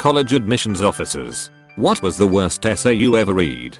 college admissions officers. What was the worst essay you ever read?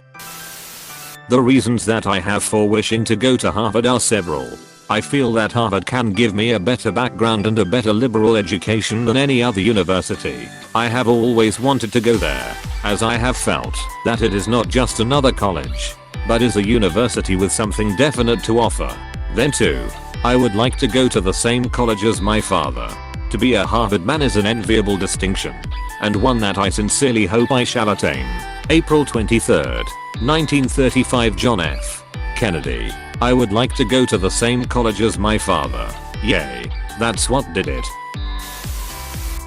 The reasons that I have for wishing to go to Harvard are several. I feel that Harvard can give me a better background and a better liberal education than any other university. I have always wanted to go there, as I have felt that it is not just another college, but is a university with something definite to offer. Then too, I would like to go to the same college as my father. To be a Harvard man is an enviable distinction, and one that I sincerely hope I shall attain. April 23rd, 1935. John F. Kennedy. I would like to go to the same college as my father. Yay. That's what did it.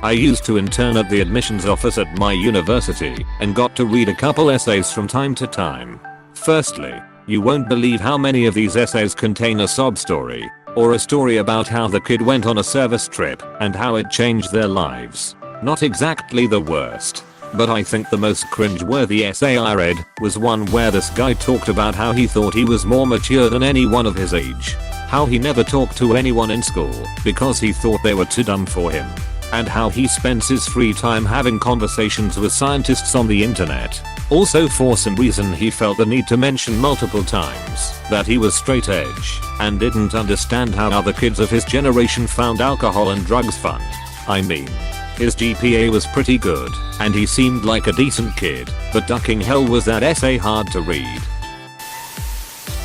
I used to intern at the admissions office at my university and got to read a couple essays from time to time. Firstly, you won't believe how many of these essays contain a sob story, or a story about how the kid went on a service trip and how it changed their lives. Not exactly the worst, but I think the most cringe-worthy essay I read was one where this guy talked about how he thought he was more mature than anyone of his age. How he never talked to anyone in school because he thought they were too dumb for him. And how he spends his free time having conversations with scientists on the internet. Also, for some reason he felt the need to mention multiple times that he was straight edge and didn't understand how other kids of his generation found alcohol and drugs fun. I mean, his GPA was pretty good, and he seemed like a decent kid, but ducking hell was that essay hard to read.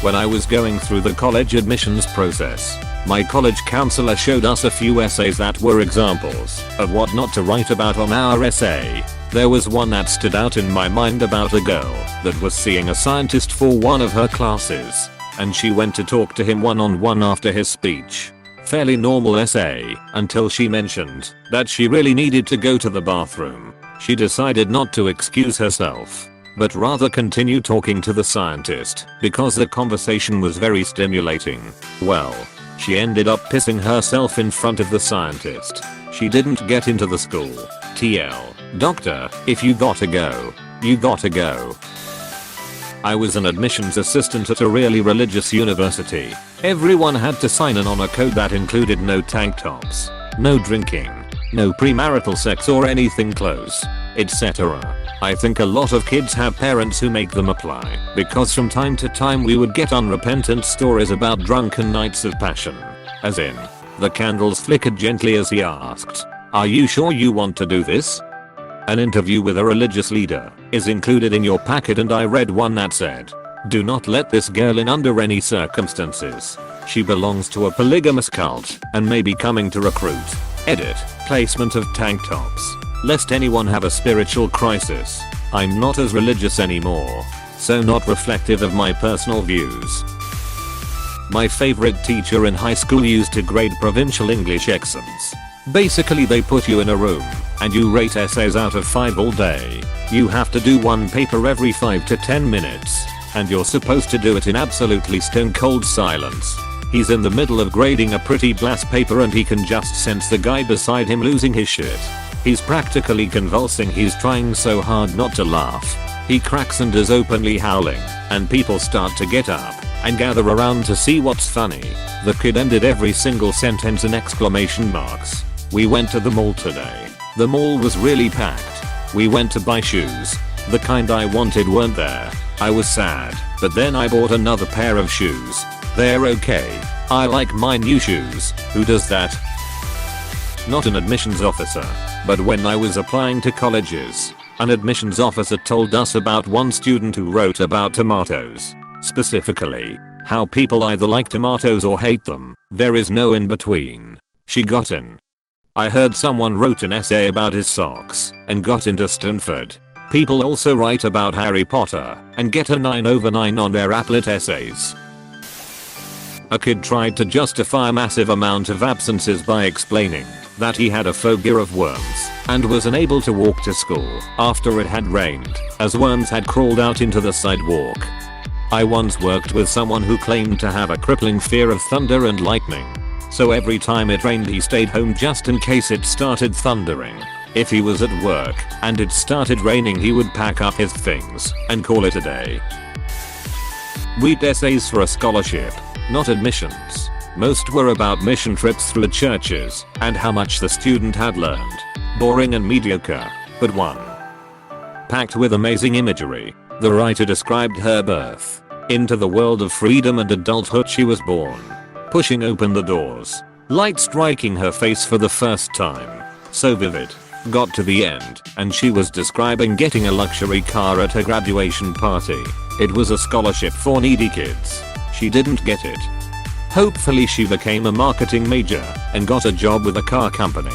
When I was going through the college admissions process, my college counselor showed us a few essays that were examples of what not to write about on our essay. There was one that stood out in my mind about a girl that was seeing a scientist for one of her classes, and she went to talk to him one-on-one after his speech. Fairly normal essay, until she mentioned that she really needed to go to the bathroom. She decided not to excuse herself, but rather continue talking to the scientist because the conversation was very stimulating. Well, she ended up pissing herself in front of the scientist. She didn't get into the school. TL. Doctor, if you gotta go, you gotta go. I was an admissions assistant at a really religious university. Everyone had to sign on a code that included no tank tops, no drinking, no premarital sex or anything close, etc. I think a lot of kids have parents who make them apply, because from time to time we would get unrepentant stories about drunken nights of passion. As in, the candles flickered gently as he asked, "Are you sure you want to do this?" An interview with a religious leader is included in your packet, and I read one that said, "Do not let this girl in under any circumstances. She belongs to a polygamous cult and may be coming to recruit." Edit. Placement of tank tops. Lest anyone have a spiritual crisis. I'm not as religious anymore, so not reflective of my personal views. My favorite teacher in high school used to grade provincial English exams. Basically they put you in a room and you rate essays out of 5 all day. You have to do one paper every 5 to 10 minutes, and you're supposed to do it in absolutely stone cold silence. He's in the middle of grading a pretty blast paper and he can just sense the guy beside him losing his shit. He's practically convulsing, he's trying so hard not to laugh. He cracks and is openly howling, and people start to get up and gather around to see what's funny. The kid ended every single sentence in exclamation marks. "We went to the mall today. The mall was really packed. We went to buy shoes. The kind I wanted weren't there. I was sad, but then I bought another pair of shoes. They're okay. I like my new shoes. Who does that?" Not an admissions officer, but when I was applying to colleges, an admissions officer told us about one student who wrote about tomatoes. Specifically, how people either like tomatoes or hate them. There is no in between. She got in. I heard someone wrote an essay about his socks and got into Stanford. People also write about Harry Potter and get a 9/9 on their applet essays. A kid tried to justify a massive amount of absences by explaining that he had a phobia of worms and was unable to walk to school after it had rained, as worms had crawled out into the sidewalk. I once worked with someone who claimed to have a crippling fear of thunder and lightning. So every time it rained he stayed home just in case it started thundering. If he was at work and it started raining, he would pack up his things and call it a day. Read essays for a scholarship, not admissions. Most were about mission trips through churches and how much the student had learned. Boring and mediocre. but one. Packed with amazing imagery, the writer described her birth. Into the world of freedom and adulthood she was born. Pushing open the doors. Light striking her face for the first time. So vivid. Got to the end, and she was describing getting a luxury car at her graduation party. It was a scholarship for needy kids. She didn't get it. Hopefully she became a marketing major and got a job with a car company.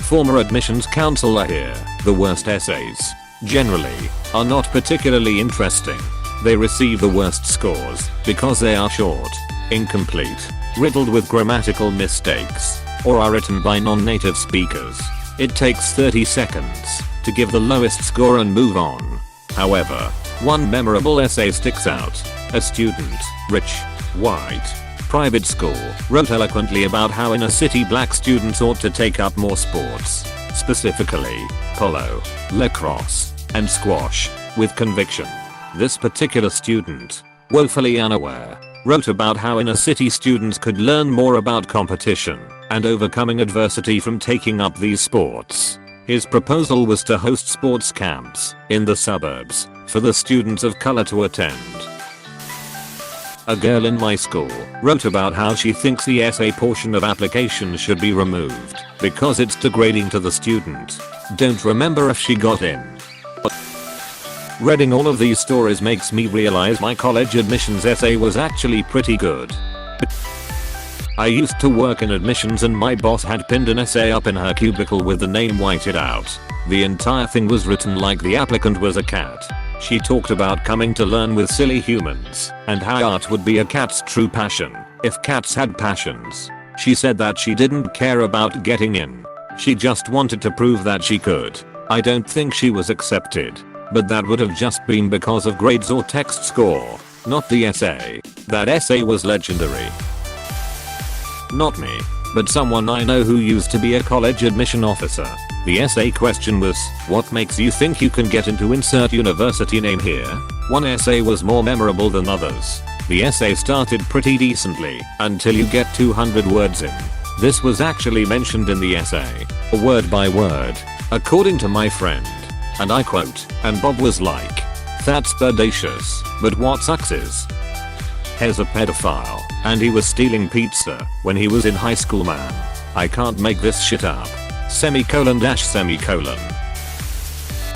Former admissions counselor here. The worst essays, generally, are not particularly interesting. They receive the worst scores because they are short, incomplete, riddled with grammatical mistakes, or are written by non-native speakers. It takes 30 seconds to give the lowest score and move on. However, one memorable essay sticks out. A student, rich, white, private school, wrote eloquently about how in a city black students ought to take up more sports, specifically polo, lacrosse, and squash, with conviction. This particular student, woefully unaware, wrote about how in a city students could learn more about competition and overcoming adversity from taking up these sports. His proposal was to host sports camps in the suburbs for the students of color to attend. A girl in my school wrote about how she thinks the essay portion of applications should be removed because it's degrading to the student. Don't remember if she got in. Reading all of these stories makes me realize my college admissions essay was actually pretty good. I used to work in admissions and my boss had pinned an essay up in her cubicle with the name whited out. The entire thing was written like the applicant was a cat. She talked about coming to learn with silly humans and how art would be a cat's true passion if cats had passions. She said that she didn't care about getting in. She just wanted to prove that she could. I don't think she was accepted, but that would have just been because of grades or text score, not the essay. That essay was legendary. Not me, but someone I know who used to be a college admission officer. The essay question was, what makes you think you can get into insert university name here? One essay was more memorable than others. The essay started pretty decently until you get 200 words in. This was actually mentioned in the essay, word by word, according to my friend. And I quote, and Bob was like, that's audacious, but what sucks is, he's a pedophile, and he was stealing pizza when he was in high school, man. I can't make this shit up. Semicolon dash semicolon.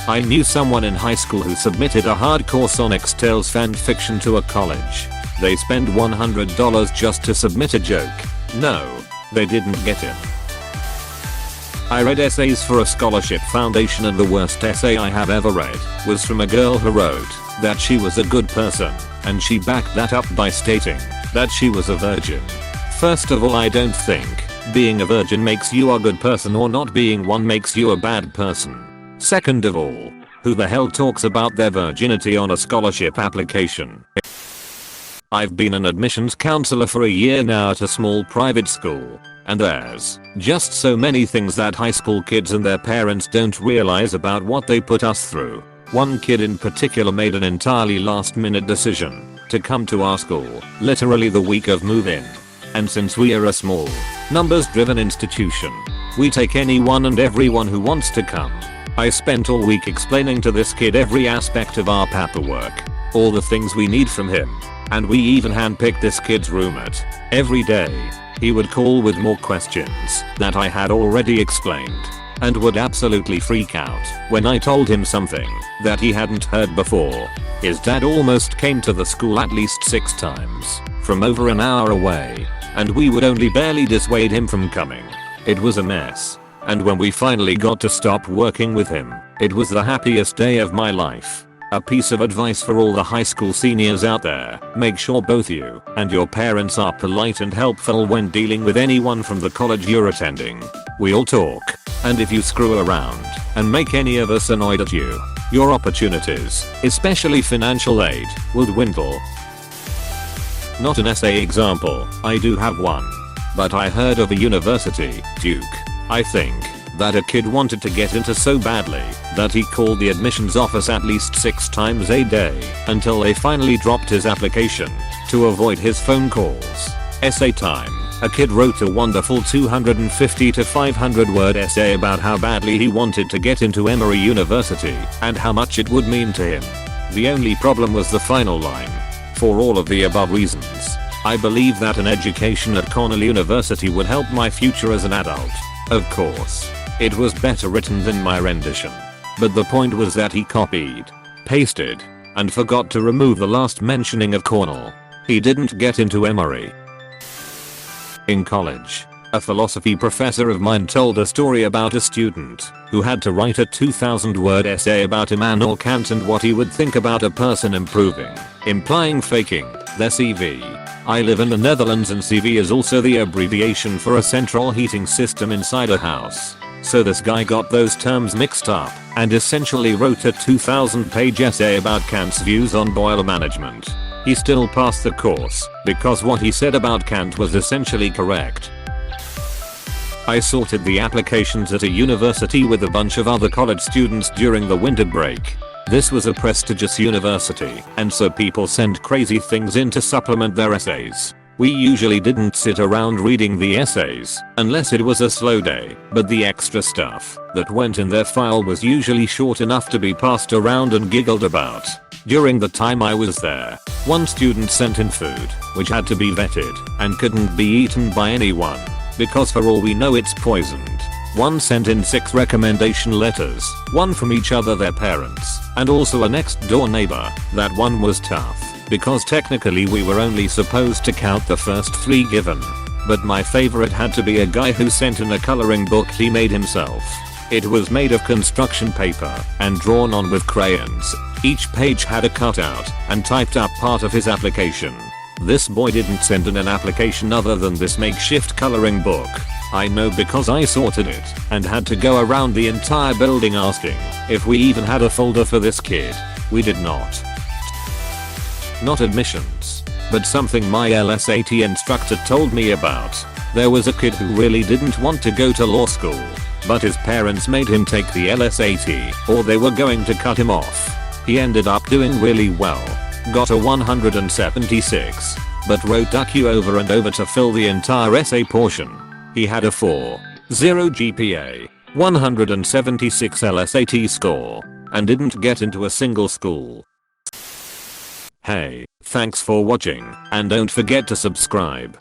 I knew someone in high school who submitted a hardcore Sonic's Tales fanfiction to a college. They spent $100 just to submit a joke. No, they didn't get in. I read essays for a scholarship foundation and the worst essay I have ever read was from a girl who wrote that she was a good person, and she backed that up by stating that she was a virgin. First of all, I don't think being a virgin makes you a good person or not being one makes you a bad person. Second of all, who the hell talks about their virginity on a scholarship application? I've been an admissions counselor for a year now at a small private school, and there's just so many things that high school kids and their parents don't realize about what they put us through. One kid in particular made an entirely last-minute decision to come to our school literally the week of move-in. And since we are a small, numbers-driven institution, we take anyone and everyone who wants to come. I spent all week explaining to this kid every aspect of our paperwork, all the things we need from him, and we even handpicked this kid's roommate. Every day, he would call with more questions that I had already explained, and would absolutely freak out when I told him something that he hadn't heard before. His dad almost came to the school at least 6 times, from over an hour away, and we would only barely dissuade him from coming. It was a mess. And when we finally got to stop working with him, it was the happiest day of my life. A piece of advice for all the high school seniors out there: make sure both you and your parents are polite and helpful when dealing with anyone from the college you're attending. We all talk, and if you screw around and make any of us annoyed at you, your opportunities, especially financial aid, will dwindle. Not an essay example, I do have one. But I heard of a university, Duke, I think, that a kid wanted to get into so badly that he called the admissions office at least 6 times a day until they finally dropped his application to avoid his phone calls. Essay time. A kid wrote a wonderful 250 to 500 word essay about how badly he wanted to get into Emory University and how much it would mean to him. The only problem was the final line. For all of the above reasons, I believe that an education at Cornell University would help my future as an adult. Of course, it was better written than my rendition. But the point was that he copied, pasted, and forgot to remove the last mentioning of Cornell. He didn't get into Emory. In college, a philosophy professor of mine told a story about a student who had to write a 2,000-word essay about Immanuel Kant and what he would think about a person improving, implying faking, their CV. I live in the Netherlands and CV is also the abbreviation for a central heating system inside a house. So this guy got those terms mixed up and essentially wrote a 2,000-page essay about Kant's views on boiler management. He still passed the course because what he said about Kant was essentially correct. I sorted the applications at a university with a bunch of other college students during the winter break. This was a prestigious university, and so people sent crazy things in to supplement their essays. We usually didn't sit around reading the essays unless it was a slow day, but the extra stuff that went in their file was usually short enough to be passed around and giggled about. During the time I was there, one student sent in food, which had to be vetted and couldn't be eaten by anyone, because for all we know it's poisoned. One sent in 6 recommendation letters, one from each other their parents, and also a next door neighbor. That one was tough, because technically we were only supposed to count the first 3 given. But my favorite had to be a guy who sent in a coloring book he made himself. It was made of construction paper and drawn on with crayons. Each page had a cutout and typed up part of his application. This boy didn't send in an application other than this makeshift coloring book. I know because I sorted it and had to go around the entire building asking if we even had a folder for this kid. We did not. Not admissions, but something my LSAT instructor told me about. There was a kid who really didn't want to go to law school, but his parents made him take the LSAT or they were going to cut him off. He ended up doing really well. Got a 176, but wrote "duck" over and over to fill the entire essay portion. He had a 4.0 GPA, 176 LSAT score, and didn't get into a single school. Hey, thanks for watching, and don't forget to subscribe.